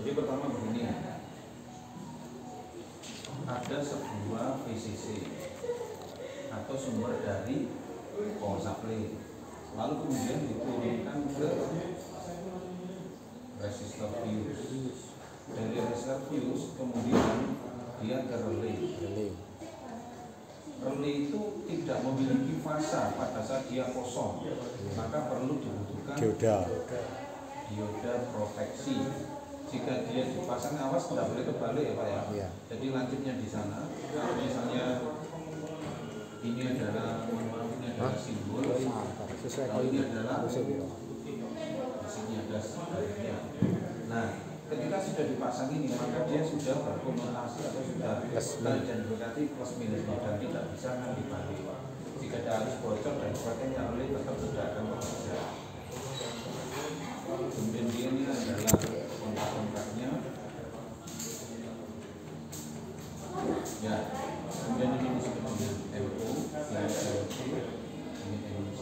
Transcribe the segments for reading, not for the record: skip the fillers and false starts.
Jadi pertama begini, ada sebuah VCC atau sumber dari power supply, lalu kemudian diturunkan ke resistor fuse. Dari resistor fuse kemudian dia ke relay. Relay itu tidak memiliki fasa pada saat dia kosong, maka perlu dibutuhkan dioda proteksi. Jika dia dipasang, awas tidak boleh kebalik ya Pak ya. Iya. Jadi lanjutnya di sana, kalau misalnya ini adalah simbol, kalau ini adalah di sini ada sebaliknya. Nah, ketika sudah dipasang ini, maka dia sudah berkonotasi atau sudah teridentifikasi plus minus dan tidak bisa dibalik. Jika ada arus bocor dan sebagainya, relay tetap tidak akan bekerja. Kemudian dia ini adalah kontak-kontaknya. Ya, kemudian ini disebut dengan MO, ini LC, ini MC.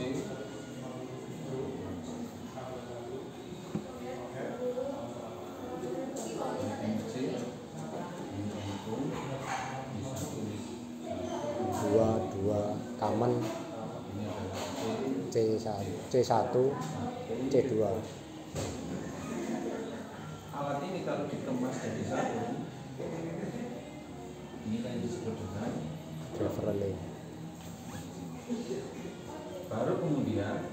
Dua kaman C1 C2. Alat ini kalau dikemas jadi satu, ini yang disebut dengan driver relay. Baru kemudian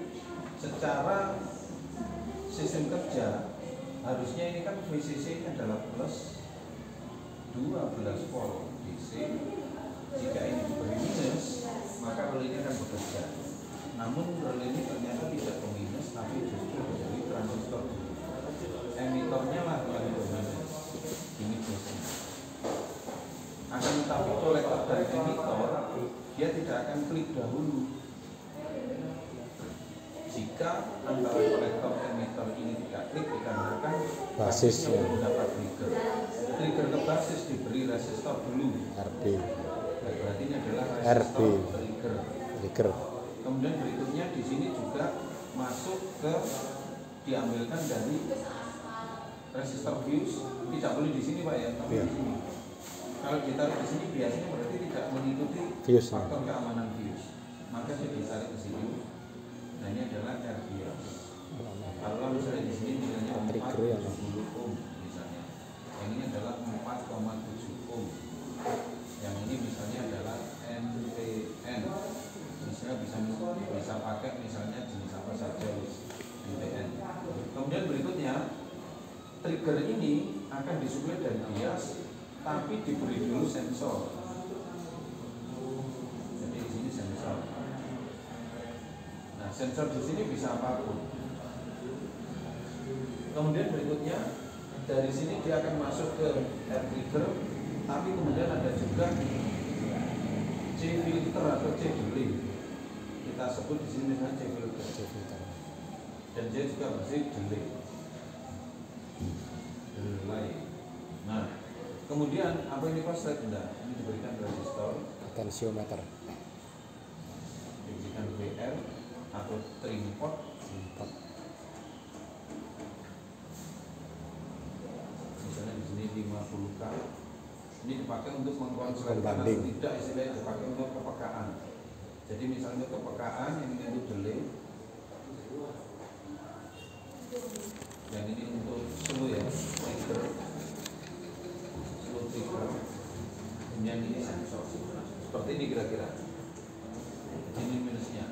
secara sistem kerja harusnya ini kan VCC ini adalah plus 12 volt DC. Jika ini diberi minus, maka relay ini akan bekerja. Namun relay ini ternyata tidak ke minus, tapi justru menjadi transistor. Emitornya lah yang dominan. Ini biasanya. Akan tetapi kolektor dari emitor dia tidak akan klik dahulu. Jika antara kolektor emitor ini tidak klik, dikarenakan basisnya mendapat trigger. Trigger ke basis diberi resistor dulu. RB. Berarti ini adalah resistor trigger. Kemudian berikutnya di sini juga masuk ke diambilkan dari resistor fuse. Tidak boleh di sini Pak ya, tapi di sini. Kalau ditaruh di sini biasanya berarti tidak mengikuti faktor keamanan fuse. Maka dia ditarik ke sini. Nah ini adalah RBS. Kalau misalnya di sini nilainya 4,70 ohm misalnya. Yang ini adalah 4,7 ohm. Yang ini misalnya adalah NPN. Misalnya bisa pakai misalnya jenis apa saja NPN. Kemudian berikutnya trigger ini akan disuplai dari bias, tapi diberi dulu sensor. Jadi di sini sensor. Nah, sensor di sini bisa apapun. Kemudian berikutnya dari sini dia akan masuk ke air trigger, tapi kemudian ada juga C filter atau C delay. Kita sebut di sini misalnya C filter. Dan dia juga masih delay. Nah, kemudian apa ini Pak slide enggak? Ini diberikan resistor, Tensiometer. diberikan VR atau trimpot. Misalnya di sini 50K. Ini dipakai untuk mengkonsolidasikan atau tidak, istilahnya dipakai untuk kepekaan. Jadi misalnya kepekaan yang ini untuk delay, yang ini untuk slow ya, trigger, slow trigger, yang ini sensor. Seperti ini kira-kira. Ini minusnya.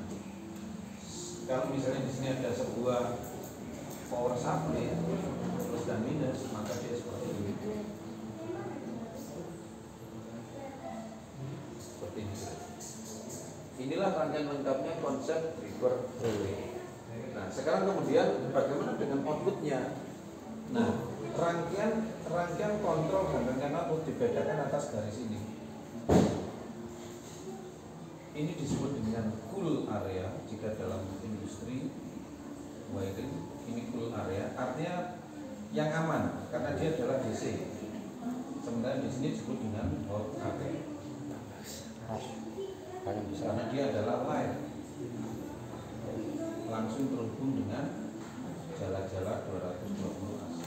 Kalau misalnya di sini ada sebuah power supply plus dan minus, maka dia seperti ini. Seperti ini. Inilah rangkaian lengkapnya konsep trigger relay. Nah, sekarang kemudian bagaimana dengan outputnya? Nah, rangkaian kontrol dan rangkaian output dibedakan atas garis ini. Ini disebut dengan cool area jika dalam industri wiring. Ini cool area, artinya yang aman karena dia adalah DC. Sementara di sini disebut dengan hot area karena dia adalah light, langsung terhubung dengan jala-jala 220 AC.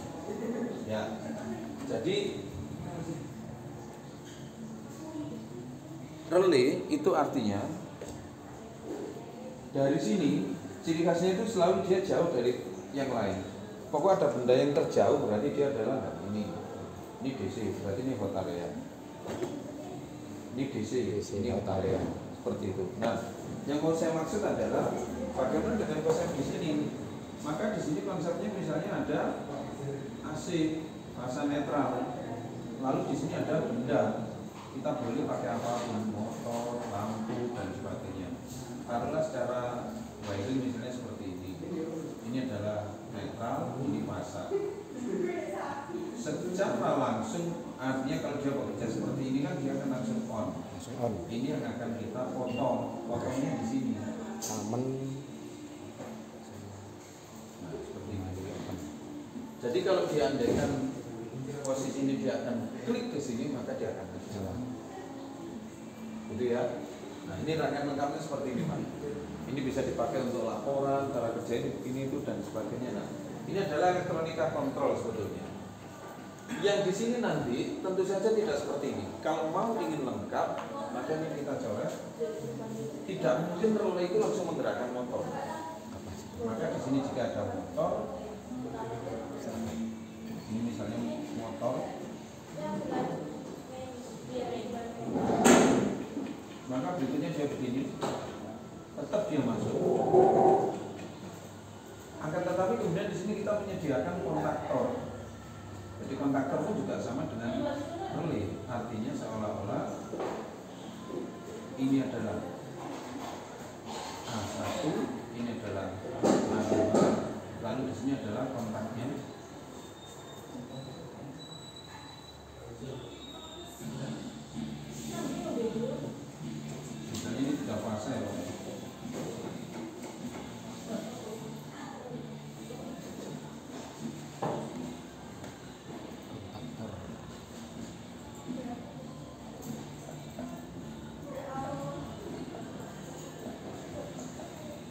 Ya, Jadi relay itu artinya dari sini ciri khasnya itu selalu dia jauh dari yang lain. Pokoknya ada benda yang terjauh berarti dia adalah ini DC, berarti ini hot area. Ini DC, ini hot area, seperti itu. Nah, yang mau saya maksud adalah bagaimana dengan konsep di sini. Maka di sini konsepnya misalnya ada AC, fasa netral. Lalu di sini ada benda. Kita boleh pakai apapun, motor, lampu dan sebagainya. Taruhlah secara wiring misalnya seperti ini. Ini adalah netral, ini fasa. Secara langsung artinya kalau dia bekerja seperti ini kan dia akan langsung on. Ini yang akan kita potong, potongnya di sini. Kamen. Nah, seperti ini. Jadi kalau diandaikan posisi ini dia akan klik ke sini maka dia akan berjalan. Gitu ya. Nah, ini rangkaian lengkapnya seperti ini, Pak. Ini bisa dipakai untuk laporan, cara kerja ini itu dan sebagainya. Nah, ini adalah elektronika kontrol sebetulnya. Yang di sini nanti tentu saja tidak seperti ini. Kalau mau ingin lengkap, maka ini kita coret. Tidak mungkin relay itu langsung menggerakkan motor. Maka di sini jika ada motor, ini misalnya motor, maka berikutnya dia begini, tetap dia masuk. Akan tetapi kemudian di sini kita menyediakan kontaktor. Jadi kontaktor pun juga sama dengan relay, artinya seolah-olah ini adalah A1, ini adalah A2, lalu di sini adalah kontaknya. Misalnya ini 3 fase ya, Pak.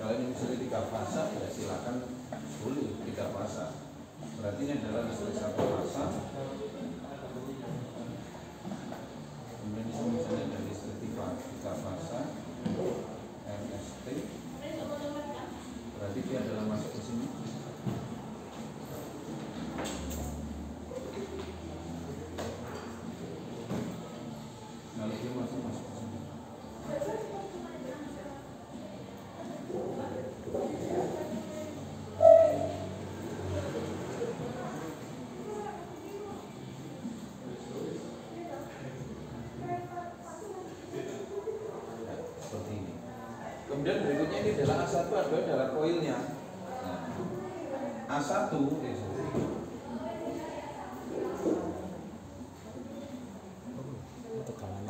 Kalau ini misalnya 3 fase, ya silakan boleh 3 fase. Berarti ini adalah listrik 1 fase. Kemudian ini misalnya ada listrik 3 fase, MST. Berarti dia adalah masuk ke sini. Lalu dia masuk ke sini. Seperti ini. Kemudian berikutnya ini adalah A1 adalah koilnya. Nah, A1 Tegangan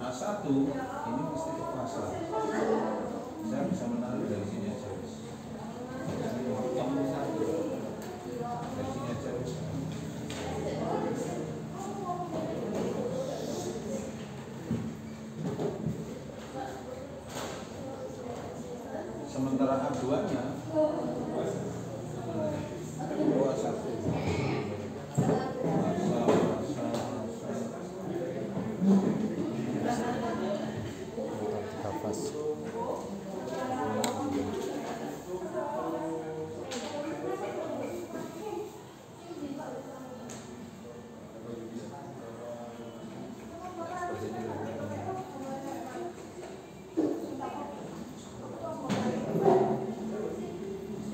A1 ini mesti ke fase. Saya bisa menarik dari sini aja. Dari sini aja. Sementara A2-nya A1.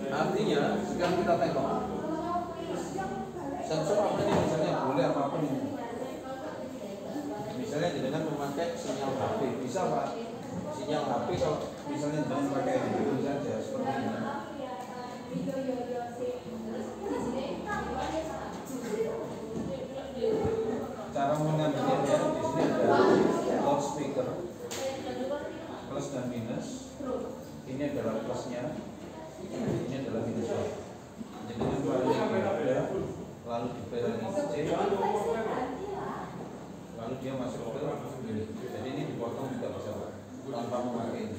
Artinya sekarang kita tengok sensor apa ini misalnya boleh apapun ini. Misalnya dengan memakai sinyal HP bisa Pak. Sinyal HP kalau misalnya dengan memakai itu saja seperti ini. Cara mengambilnya di sini ada loudspeaker plus dan minus. Ini adalah plusnya. Ini adalah minusnya. Jadi dengan value ada, lalu dipelani C, lalu dia masuk ke ini. Jadi ini dipotong juga bisa Pak, tanpa memakai ini.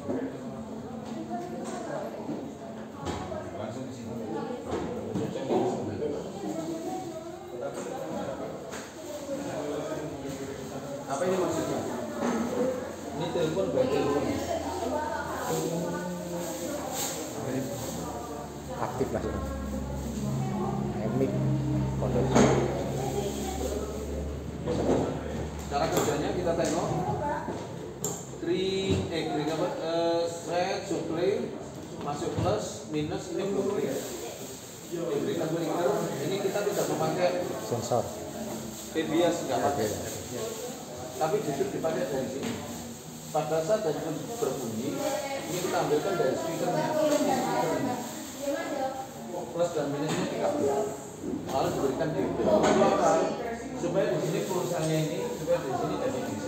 minus ini belum clear. Diberikan trigger, ini kita tidak memakai sensor. bias, nggak pakai. Tapi justru dipakai dari sini. Pada saat handphone berbunyi, ini kita ambilkan dari speakernya. Plus dan minusnya dikabel. Lalu diberikan di apa? Supaya di sini pulsanya ini, supaya di sini jadi DC.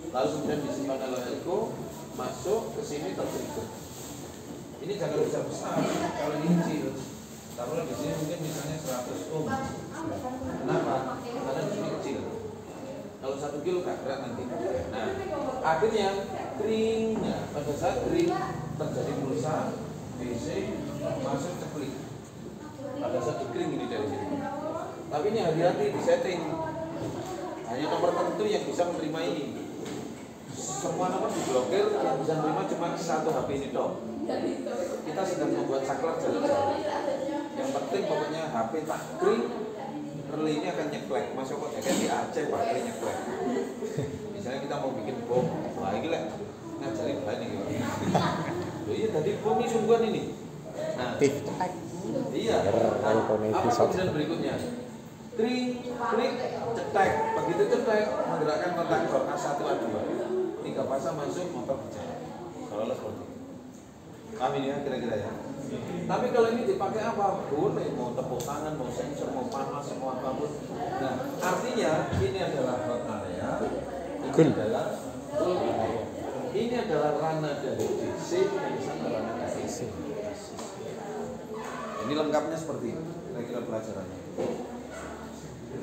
Lalu kemudian disimpan oleh Elko, masuk ke sini tertrigger. Ini jangan besar-besar, kalau ini kecil. Taruhlah di sini mungkin misalnya 100 ohm. Kenapa? Karena di sini kecil. Kalau 1 kilo gak berat nanti. Nah, akhirnya kering. Nah, pada saat kering terjadi pulsa DC masuk ceklik. Pada saat kering ini dari sini. Tapi ini hati-hati di setting. Hanya nomor tertentu yang bisa menerima ini. Semua nomor diblokir, yang bisa menerima cuma satu HP ini dong. Kita sedang membuat saklar jalan-jalan. Yang penting pokoknya HP tak kering, relay ini akan nyeklek. Masuk kok kan di Aceh pakai nyeklek. Misalnya kita mau bikin bom, wah ini lah ngajarin bahan ini. Loh iya tadi bom ini sungguhan ini. Nah, iya. Nah, apa kemudian berikutnya? Kring, klik, cetek. Begitu cetek, menggerakkan kontaktor A1 A2. 3 pasang masuk, motor berjalan. Kalau seperti itu. Paham ini ya kira-kira ya. Tapi kalau ini dipakai apa? Boleh, mau tepuk tangan, mau sensor, mau panas, mau apapun. Nah, artinya ini adalah hot area. Ini adalah ranah dari DC dan di sana ranah dari AC. Ini lengkapnya seperti itu. Kira-kira pelajarannya.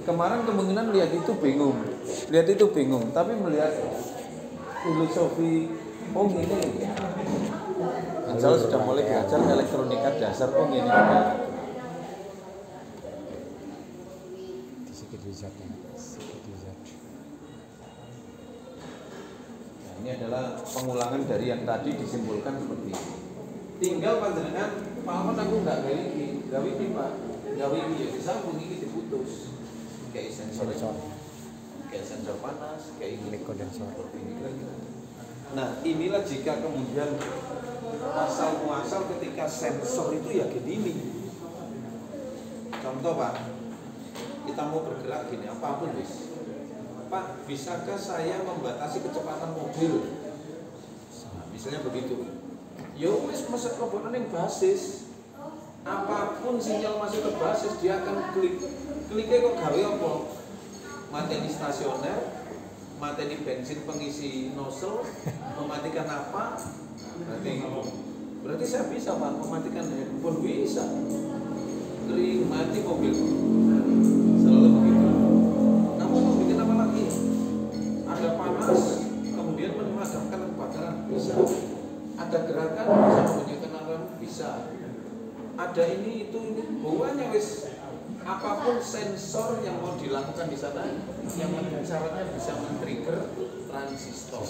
Kemarin kemungkinan lihat itu bingung, tapi melihat filosofi ini. Ansel sudah mulai belajar elektronika dasar ini juga. Nah, ini adalah pengulangan dari yang tadi disimpulkan seperti ini. Tinggal panjenengan, Pak aku nggak gawe iki Pak, gawe iki ya disambung iki diputus. Kayak sensor, kayak sensor panas, kayak ini kondensor. Nah, inilah jika kemudian asal muasal ketika sensor itu ya gini. Contoh Pak, kita mau bergerak gini, apapun bis. Pak, bisakah saya membatasi kecepatan mobil? Nah, misalnya begitu. Ya wis masa robotan yang basis. Apapun sinyal masuk ke basis dia akan klik. Kliknya kok gawe apa? Mateni stasioner, mateni bensin pengisi nozzle, mematikan apa? Berarti saya bisa Pak mematikan handphone, bisa. Kering mati mobil. Selalu begitu. Kamu mau bikin apa lagi? Ada panas, kemudian memadamkan kebakaran, bisa. Ada gerakan, bisa membunyikan alarm, bisa. Ada ini itu pokoknya wis. Apapun sensor yang mau dilakukan di sana, yang syaratnya bisa men-trigger transistor.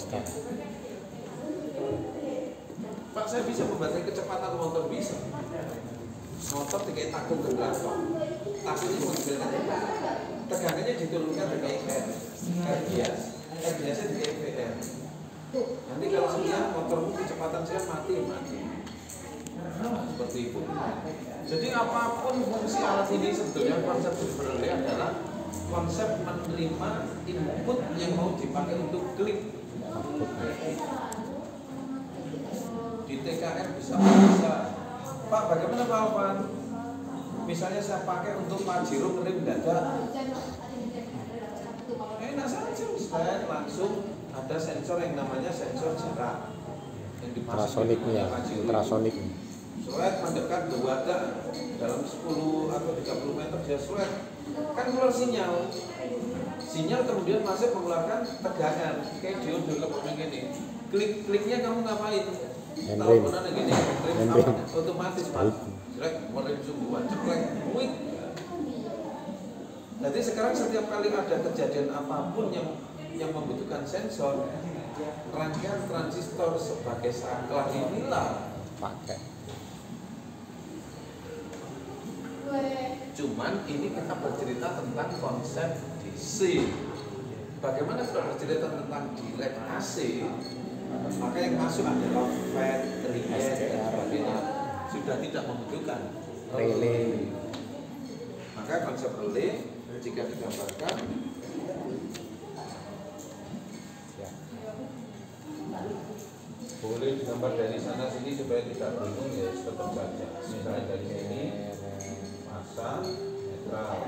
Pak, saya bisa membatasi kecepatan motor, bisa. Motor dikai takung generator, takungnya mau digerakkan, tegangannya diturunkan dengan RBS, RBS-nya dikai VR. Nanti kalau sekian motormu kecepatan saya mati. Seperti itu. Jadi apapun fungsi alat ini sebetulnya konsep relay adalah konsep menerima input yang mau dipakai untuk klik. Di TKR bisa. Pak, bagaimana Pak Alvan? Misalnya saya pakai untuk Pajero ngerem dada. Enak saja, saya langsung ada sensor yang namanya sensor jarak yang dipasang ultrasonik. Surat mendekat dada dalam 10 atau 30 meter dia surat kan keluar sinyal kemudian masih mengeluarkan tegangan kayak diundur ke gini. Kliknya kamu ngapain? Teleponan gini, otomatis Pak. Jelek, merem sungguhan, ceklek, wik. Jadi sekarang setiap kali ada kejadian apapun yang membutuhkan sensor, rangkaian transistor sebagai saklar inilah pakai. Cuman ini kita bercerita tentang konsep DC. Bagaimana kita bercerita tentang direct AC? Maka yang masuk adalah FET, relay, dan sebagainya. sudah tidak membutuhkan relay. Maka konsep relay jika digambarkan Ya. boleh digambar dari sana sini supaya tidak bingung ya tetap saja. Misalnya dari sini massa netral.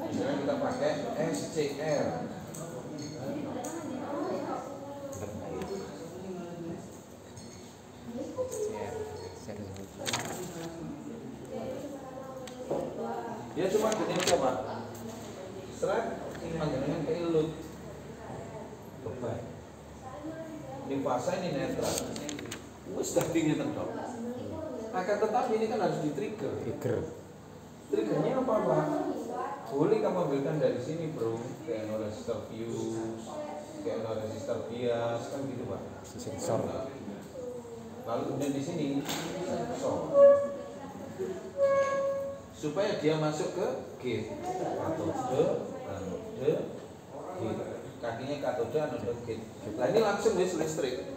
Misalnya kita pakai SCR. Dia cuma gini aja Pak. Seret panjangnya ke ilut. Coba. Ini fasa ini netral. Wes dah tinggi tentu. Akan tetapi ini kan harus di-trigger. Triggernya apa Pak? Boleh kamu ambilkan dari sini bro, kayak no resistor fuse, kayak no resistor bias, kan gitu Pak. Sensor. Lalu kemudian di sini sensor. Supaya dia masuk ke gate katode, anode, gate. Kakinya katode, anode, gate. Nah ini langsung listrik.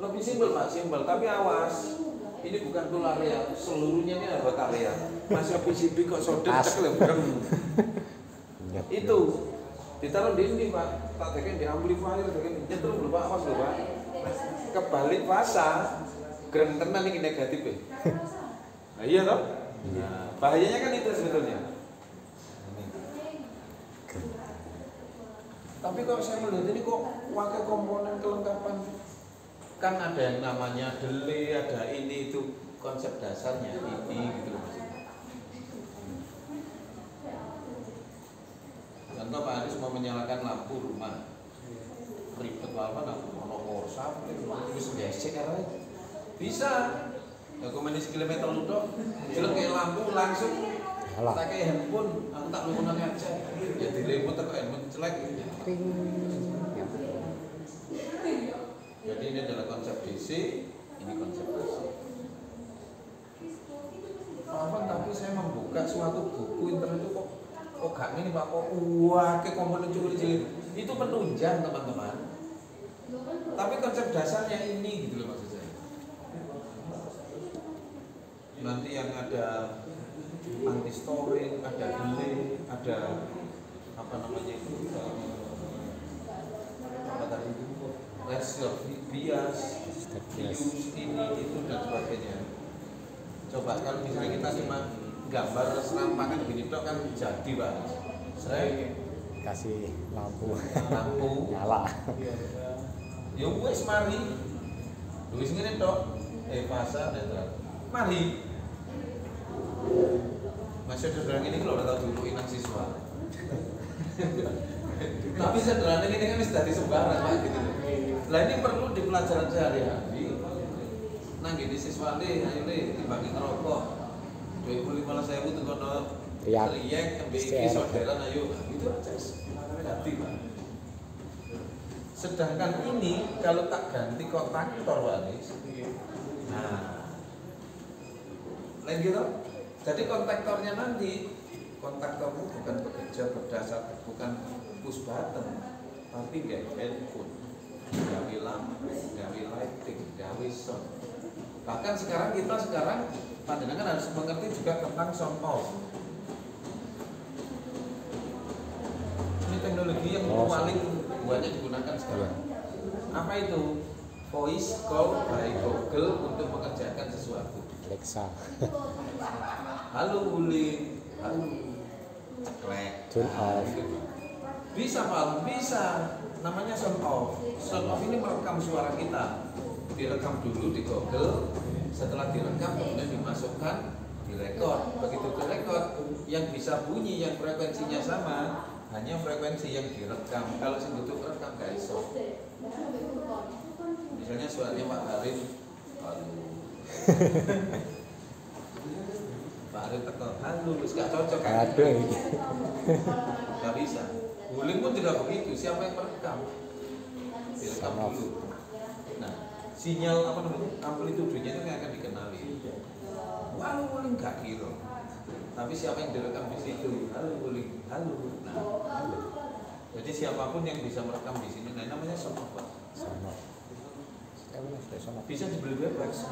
Lebih simpel Pak, simpel. Tapi awas, ini bukan tool area, seluruhnya ini ada area. Masih PCB kok sodet cek lebrem. Itu ditaruh di ini Pak, tak tekan di amplifier, tekan nyetruk lho Pak, awas lho Pak. Kebalik fasa, gereng tenan ini negatif ya. Nah, iya toh? Nah, bahayanya kan itu sebetulnya. Tapi kalau saya melihat ini kok pakai komponen kelengkapan, kan ada yang namanya delay, ada ini itu konsep dasarnya ini gitu loh maksudnya. Contoh Pak Aris mau menyalakan lampu rumah, ribet apa lampu monokorsa, terus gesek aja. Bisa. Dokumen kilometer lu dok, jelek kayak lampu langsung. Tak kayak handphone, aku tak lupa aja. Ya di remote atau handphone celek. Jadi ini adalah konsep DC, ini konsep AC. Maaf, tapi saya membuka suatu buku internet itu kok gak ini Pak, kok wah ke komponen cilik-cilik. Itu penunjang teman-teman. Tapi konsep dasarnya ini gitu loh maksud saya. Nanti yang ada anti storing, ada delay, ada apa namanya itu apa tadi itu resistor bias, fuse ini itu dan sebagainya. Coba kalau misalnya kita cuma gambar serampangan begini dok kan jadi Pak. Saya kasih lampu nyala. Ya wes mari. Wis ngene dok. Fasa netral. Mari. Masih sederhana ini kalau udah tahu dulu inang siswa. Tapi sederhana ini kan sudah disebaran Pak gitu. Lah ini perlu di pelajaran sehari-hari. Nang gini siswa nih, ayo nih dibagi ngerokok. 25.000 tuh kono teriak MBI saudaraan ayo. Itu aja. Jadi Pak. Sedangkan ini kalau tak ganti kontaktor Pak Anis. Nah. Lain gitu. Jadi kontaktornya nanti, kontaktormu bukan bekerja berdasar, bukan push button, tapi gawe handphone, gawe lampu, gawe lighting, gawe sound. Bahkan kita sekarang panjenengan harus mengerti juga tentang sound off. Ini teknologi yang paling banyak digunakan sekarang. Apa itu? Voice call by Google untuk mengerjakan sesuatu. Alexa. Halo Uli, halo, ceklek. Turn off. Bisa Pak, bisa. Namanya sound off. Sound off ini merekam suara kita. Direkam dulu di Google. Setelah direkam kemudian dimasukkan di rekod. Begitu direkod, yang bisa bunyi yang frekuensinya sama hanya frekuensi yang direkam. Kalau sing butuh rekam gak iso. Misalnya suaranya Pak Arif, halo. Pak Arif tekan, halo, gak cocok kan? Ada ini. Gak bisa. Guling pun juga begitu. Siapa yang merekam? Direkam dulu. Nah, sinyal apa namanya? Amplitudenya itu akan dikenali. Halo guling gak kira. Tapi siapa yang direkam di situ? Halo guling, halo. Nah, halo. Jadi siapapun yang bisa merekam di sini, nah namanya sound off. Sono. Sono. Bisa dibeli bebas.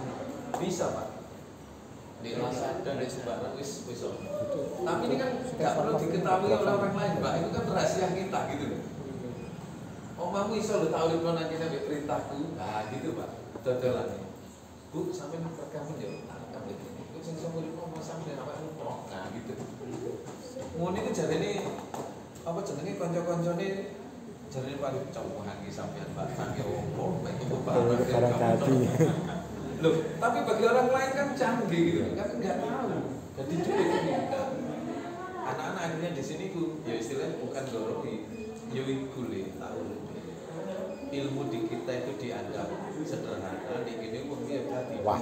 Bisa Pak. Di Lazada dan di Sebarang wis ono. Tapi ini kan nggak perlu diketahui oleh orang lain, Pak. Itu kan rahasia kita gitu loh. Omahmu iso lho tak uripno nang kene mbek perintahku. Nah, gitu, Pak. Dodolan. Bu, sampeyan rekaman ya, tak rekam iki. Iku sing iso uripno omah sampeyan awakmu kok. Nah, gitu. Ngono iki jarene apa jenenge kanca-kancane jarene paling cowokan iki sampeyan Pak. Tangi opo, mek tuku Barang tadi. Loh, tapi bagi orang lain kan canggih gitu, kan nggak tahu. Jadi juga ini anak-anak akhirnya di sini ku, ya istilahnya bukan doroi, ya ikule tahu. Ilmu di kita itu dianggap sederhana, di sini pun dia tadi. Wah.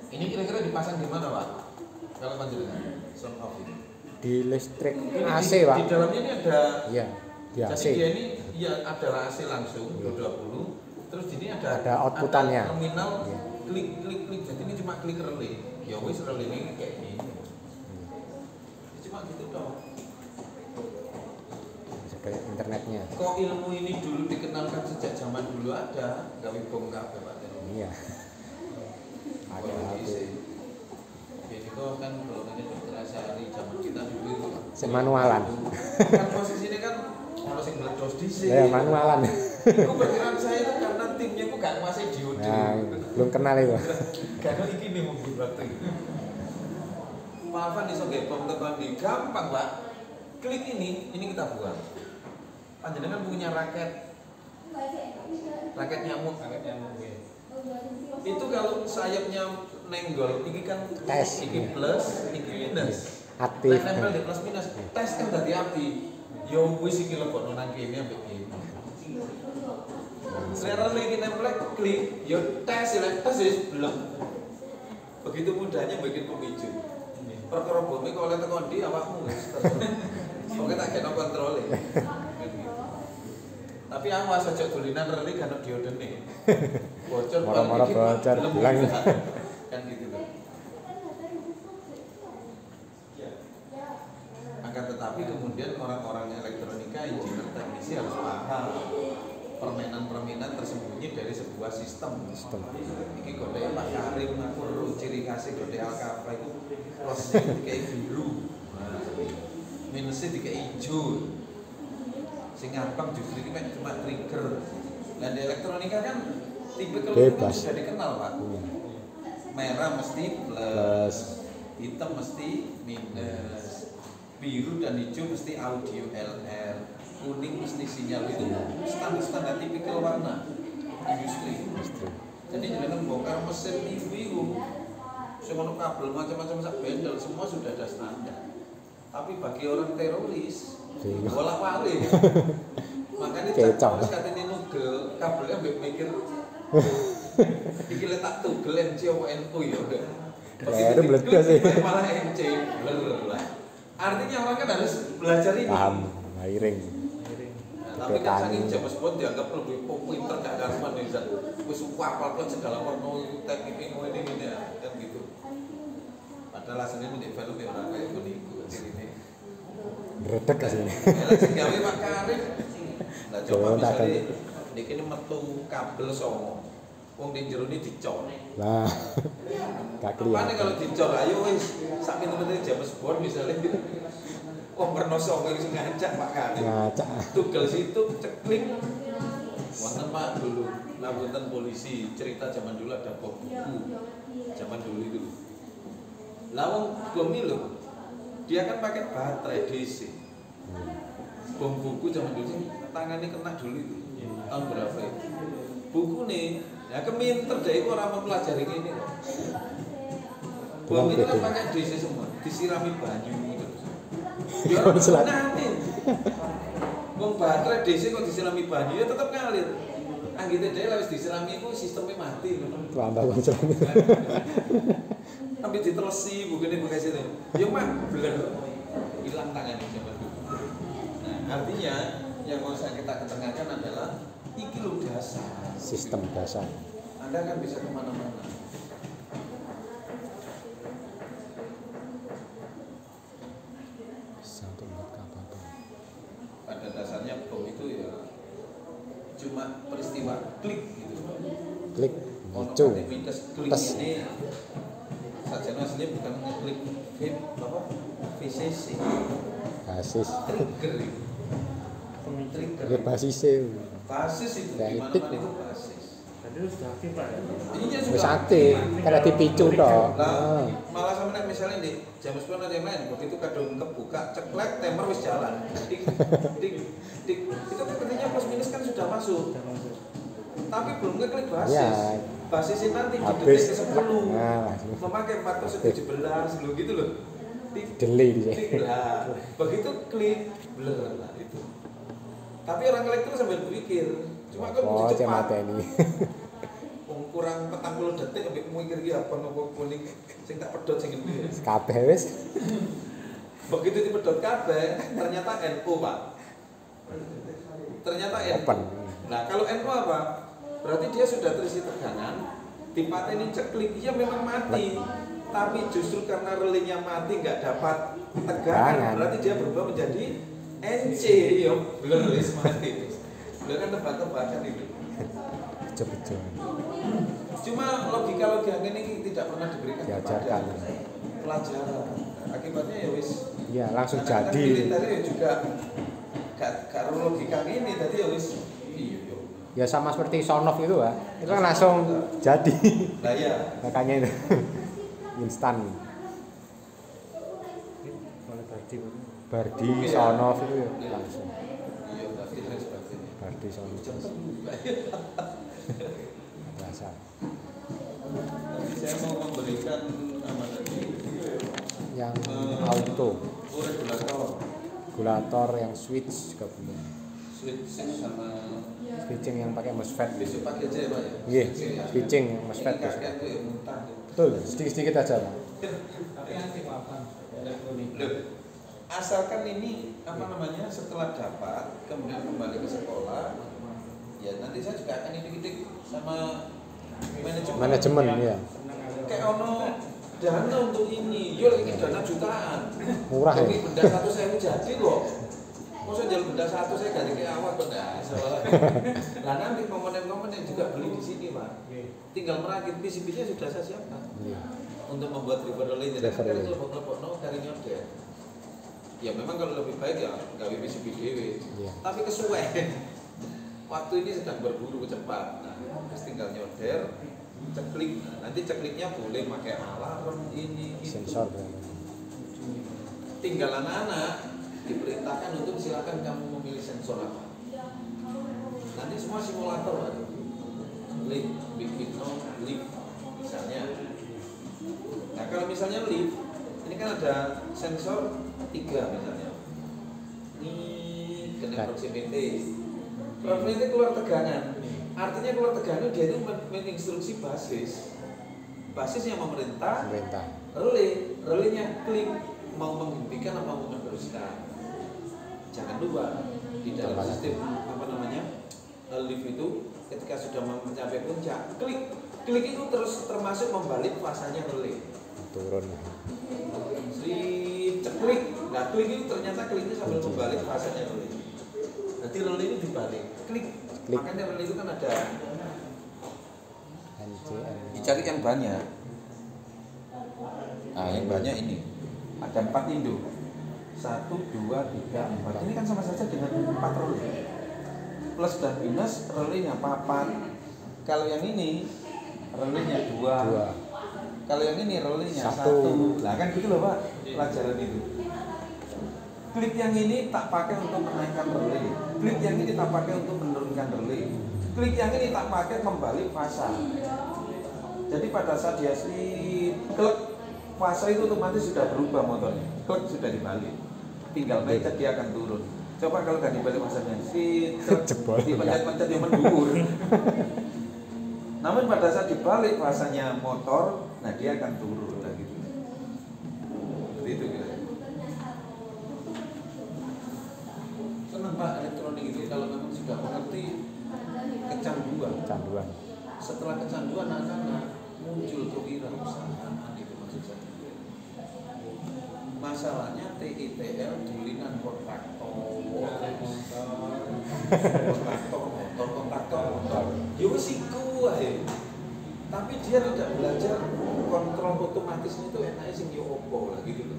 Ini kira-kira dipasang di mana Pak? Kalau panjenengan, sound off ini. Di listrik Ini AC, di, Pak. Di dalamnya ini ada. Iya, di AC. Jadi dia ini ya adalah AC langsung 20. Terus di sini ada outputannya. Ada terminal Iya. klik. Jadi ini cuma klik relay. Ya wis relay ini kayak gini. Cuma gitu dong. Bisa kayak internetnya. Kok ilmu ini dulu dikenalkan sejak zaman dulu ada, gawe bom kabeh Pak. Iya. Ada HP. Jadi kok kan kalau ini terasa hari zaman kita dulu itu Semanualan. kan posisinya kan kalau sing meledos dhisik. Ya, manualan. Itu pikiran saya itu karena timnya itu gak masih diode. Nah, belum kenal itu. Karena iki nih mungkin waktu itu. Pak Alvan iso nggih bom tekan di gampang, Pak. Klik ini kita buang. Panjenengan punya raket nyamuk. Itu kalau sayapnya nenggol, ini kan Tes. iki plus, iki minus. Aktif. Nek nempel di plus minus, tes kan dadi api. Ya wis iki lebokno nang kene ambek kene. Sekarang lagi nempel klik, ya tes wis belum. Begitu mudahnya bikin pemicu. Perkara bome kok oleh tekan ndi awakmu wis. Oke tak kena kontrol. Tapi awas aja dolinan reli kan diodene. Bocor Moro-moro bocor bilang. Kan gitu loh. Akan tetapi kemudian orang-orang elektronika, engineer, teknisi harus paham permainan-permainan tersembunyi dari sebuah sistem. Ini kode Pak Karim, aku ciri khasnya kode Alkafa itu prosesnya kayak biru, minusnya kayak hijau. Sing ngambang justru ini cuma trigger. Dan di elektronika kan tipe keluar sudah dikenal Pak. Merah mesti plus, hitam mesti minus, biru dan hijau mesti audio LR, kuning mesti sinyal. Itu standar tipikal warna industri. Jadi jangan bongkar mesin TV semua kabel macam-macam sak bendel semua sudah ada standar. Tapi bagi orang teroris bolak-balik. Makanya harus katanya nugel kabelnya mikir iki letak tugel MC apa NU ya udah. Begitu meledak sih. Malah MC blur lah. Artinya orang kan harus belajar ini. Paham, wiring. Tapi kan saking James Bond dianggap lebih pinter gak karuan nih Zat. Wis apal segala porno teknik ini kan gitu. Padahal aslinya menjadi film ya orang kayak buniku ini. Redek ke sini. Sing gawe Pak Karim. Lah coba misalnya iki metu kabel songo. Wong di jero ini dicor. Lah. Gak kelihatan. Apane kalau dicor ayo wis sak pintu-pintu James Bond misalnya. Wong perno songo sing ngajak Pak Karim. Ngacak. Tugel situ ceklik. Wonten Pak dulu. Lah wonten polisi cerita zaman dulu ada bom buku. Zaman dulu itu. Lah wong bom lho. Dia kan pakai baterai DC. Bom buku zaman dulu sih tangannya kena dulu itu. Tahun berapa itu? Buku nih, ya keminter deh itu orang mempelajari ini loh. Bom itu kan pakai DC semua, disirami banyu gitu. Ya nanti. Bom baterai DC kok disirami banyu ya tetap ngalir. Anggitnya dia harus disirami itu sistemnya mati. Lambang bocor. Tapi diterasi bukannya bukan situ. Ya mah bener hilang tangannya zaman dulu. Nah, artinya yang mau kita ketengahkan adalah iki lho dasar. Sistem dasar. Anda kan bisa kemana-mana. Bisa untuk membuat apa-apa. Pada pada dasarnya bom itu ya cuma peristiwa klik gitu. Klik, Ono micu, aktivitas klik tes. ini saja aslinya bukan ngeklik vape apa VCC basis. trigger itu. Trigger. Ya basisnya. Basis itu di Kayak mana-mana tik. itu basis. Tadi sudah aktif Pak ya? Ininya Wis sudah aktif, karena dipicu toh. Lah, malah sama nek misalnya di jam 10 ada yang lain, begitu kadung kebuka, ceklek, timer wis jalan. Dik, dik, dik. Itu kan artinya plus minus kan sudah masuk. Sudah masuk. Tapi belum ngeklik basis. Ya. Basisnya nanti di Habis. detik ke-10. Nah, langsung. Memakai 417 dulu gitu loh. Dik, Delay dia. dik lah. Begitu klik, blur lah itu. Tapi orang ngelek itu sambil berpikir. Cuma kan Oh, kudu cuma cepat. ini. Kurang 40 detik ambek mikir iki apa nopo kuning sing tak pedot sing endi. Kabeh wis. Begitu dipedot kabeh, ternyata NO, Pak. Ternyata NO. Open. Nah, kalau NO apa? Berarti dia sudah terisi tegangan, dipateni ceklik, iya memang mati. Tapi justru karena relaynya mati nggak dapat tegangan, berarti dia berubah menjadi NC, yo, belum wis mati. Belum kan tebak-tebakan itu. Bejo-bejo. Cuma logika-logika ini tidak pernah diberikan Diajarkan. kepada pelajaran. Akibatnya ya wis. Iya, langsung Anak-anak jadi. militer ya juga gak logika ini tadi ya wis. Iya. Ya sama seperti sonoff itu, Pak. Itu kan langsung jadi. Nah ya. Makanya itu instan. Oleh Bardi Pak. Bardi, Iya. sonoff itu ya Iya. langsung. Iya, berarti dan sebagainya. Bardi, sonoff. Rasa. Saya mau memberikan apa tadi? Yang auto, Regulator, regulator yang switch gabungan. switch sama Switching yang pakai MOSFET. besok pagi aja ya Pak ya. Iya, Switching ya. switching yang MOSFET. Ini kakek tuh ya muntah. Betul, sedikit-sedikit aja, Pak. Loh, asalkan ini apa namanya setelah dapat kemudian kembali ke sekolah, ya nanti saya juga akan didik sama Manajemen ya. kayak ono dana untuk ini, yo ini dana jutaan, Murah ya. tapi benda 100.000 jadi kok. Masa jual benda 100 saya ganti ke awal kok enggak salah. Lah nanti komponen-komponen juga beli di sini Pak. Tinggal merakit PCB-nya sudah saya siapkan Iya. untuk membuat driver relay. Jadi Driver kan relay. kelompok-kelompok no kari nyodek. Ya memang kalau lebih baik ya gawe PCB dhewe. Iya. Tapi kesuwen. Waktu ini sedang berburu cepat. Nah, terus tinggal nyoder, ceklik. Nah, nanti cekliknya boleh pakai alarm ini itu. Sensor berapa? Tinggal anak-anak diperintahkan untuk silakan kamu memilih sensor apa. Nanti semua simulator ada. Lift, bikin no, lift misalnya. Nah kalau misalnya lift, ini kan ada sensor 3 misalnya. Ini kena proximity. Proximity keluar tegangan. Artinya keluar tegangan dia itu menginstruksi basis. Basis yang memerintah, relaynya klik mau menghentikan atau mau meneruskan. Jangan lupa di dalam sistem apa namanya lift itu ketika sudah mencapai puncak klik itu terus termasuk membalik fasanya relay Turun. ceklik. Nah klik itu ternyata kliknya sambil membalik fasanya relay. Nanti relay itu dibalik klik. Makanya relay itu kan ada NCN. dicari yang banyak. Nah yang banyak ini ada 4 induk. 1, 2, 3, 4. Ini kan sama saja dengan 4 relay. Plus dan minus relaynya 4. Kalau yang ini relaynya 2. Kalau yang ini relaynya 1. Nah kan gitu loh Pak pelajaran itu. Klik yang ini tak pakai untuk menaikkan relay. Klik yang ini tak pakai untuk menurunkan relay. Klik yang ini tak pakai membalik fasa. Jadi pada saat dia klik fasa itu otomatis sudah berubah motornya. Klik sudah dibalik. Tinggal mencet dia akan turun. Coba kalau gak dibalik fasanya, Jebol. dipencet-pencet yang mendukur. Namun pada saat dibalik fasanya motor, nah dia akan turun lah gitu. Seperti itu kira. Senang Pak elektronik itu kalau memang sudah mengerti kecanduan. Setelah kecanduan anak-anak muncul kewirausahaan itu maksud saya. Masalahnya TITL dulingan kontraktor kontaktor motor. Yo wis iku wae. Tapi dia tidak belajar kontrol otomatisnya itu enaknya sing yo opo lah gitu loh.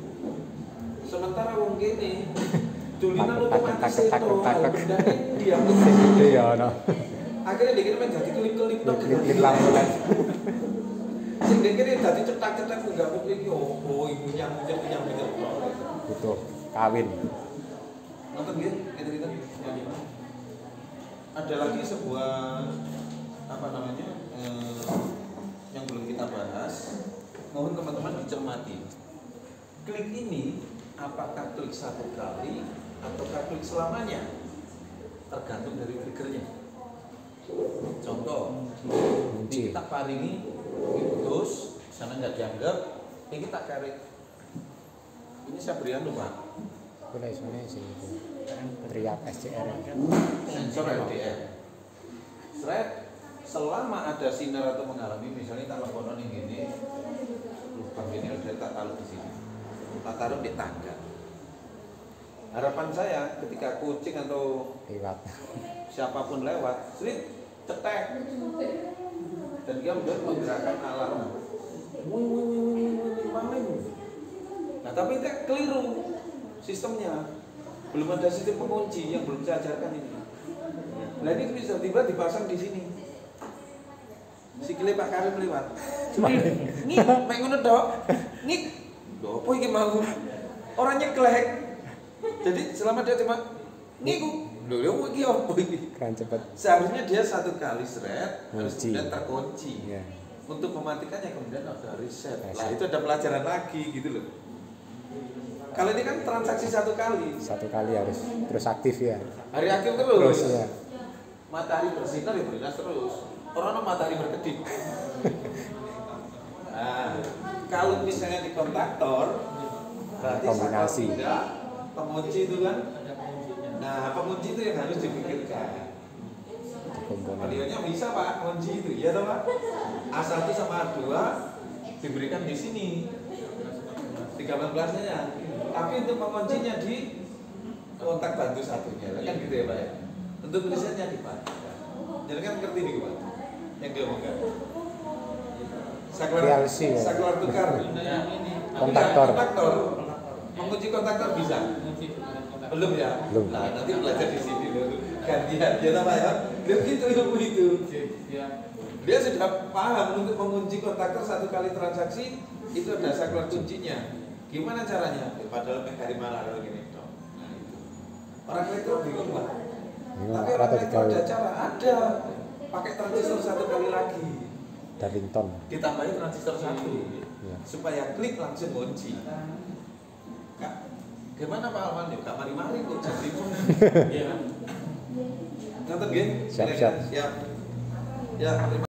Sementara wong kene dulinan otomatis itu bendane dia Gede ya ono. akhirnya dia kira jadi kelip-kelip tok Klip lampu LED. sing dia kira jadi cetak-cetak enggak kok iki opo iku nyambung Butuh kawin. nonton nggih kita ada lagi sebuah apa namanya yang belum kita bahas, mohon teman-teman dicermati. Klik ini apakah klik satu kali ataukah klik selamanya, tergantung dari triggernya. Contoh, ini kita paringi putus, sana nggak dianggap, ini kita karek. Ini saya berikan lupa. Boleh sebenarnya sih itu. Teriak SCR. Sensor LDR. Thread selama ada sinar atau mengalami, misalnya tak laporan yang gini, lubang gini LDR tak taruh di sini, tak taruh di tangga. Harapan saya ketika kucing atau Lewat. siapapun lewat, sering cetek dan dia udah menggerakkan alarm. Nah tapi itu keliru sistemnya, belum ada sistem pengunci yang belum saya ajarkan ini. Nah ini bisa tiba dipasang di sini. Sikile Pak Karim lewat. Nih, main ngono dok. Nih, lho apa iki mau? Orangnya kelek. Jadi selama dia cuma niku, lho iki apa iki? Kan cepet. Seharusnya dia satu kali thread harus Kunci. kemudian terkunci. Iya. Untuk mematikannya kemudian ada reset. Lah itu ada pelajaran lagi gitu loh. Kalau ini kan transaksi satu kali. Satu kali harus terus aktif ya. Hari aktif terus. Terus ya. Matahari bersinar ya berinas terus. Orang matahari berkedip. Nah, kalau misalnya di kontaktor, berarti Kombinasi. saklar pengunci itu kan. Nah, pengunci itu yang harus dipikirkan. Komponen. Radionya bisa Pak, kunci itu, iya toh Pak? A1 sama A2 diberikan di sini. 13-nya. Tapi untuk penguncinya di kontak bantu satunya, kan gitu ya Pak ya. Untuk tulisannya di Pak. Jadi kan ngerti nih Pak yang diomongkan. Saklar, PLC ya. saklar tukar. Kontaktor. Kontaktor. Mengunci kontaktor bisa. Belum ya? Belum. Nah, nanti belajar di sini dulu. Gantian, ya Pak ya. Dia gitu ilmu itu. Dia sudah paham untuk mengunci kontaktor satu kali transaksi itu ada saklar kuncinya. Gimana caranya? Ya, padahal dari mana kalau gini dong. Nah, itu. Orang elektro bingung Pak. Bingung, Tapi orang rata elektro digawe. ada cara, ada. Pakai transistor satu kali lagi. Darlington. Ditambahin transistor satu. Iya. Supaya klik langsung kunci. Kak, gimana Pak Alman? Ya, Kak mari-mari kok jadi pun. Iya. Nonton gini? Siap-siap. Siap. Ya, terima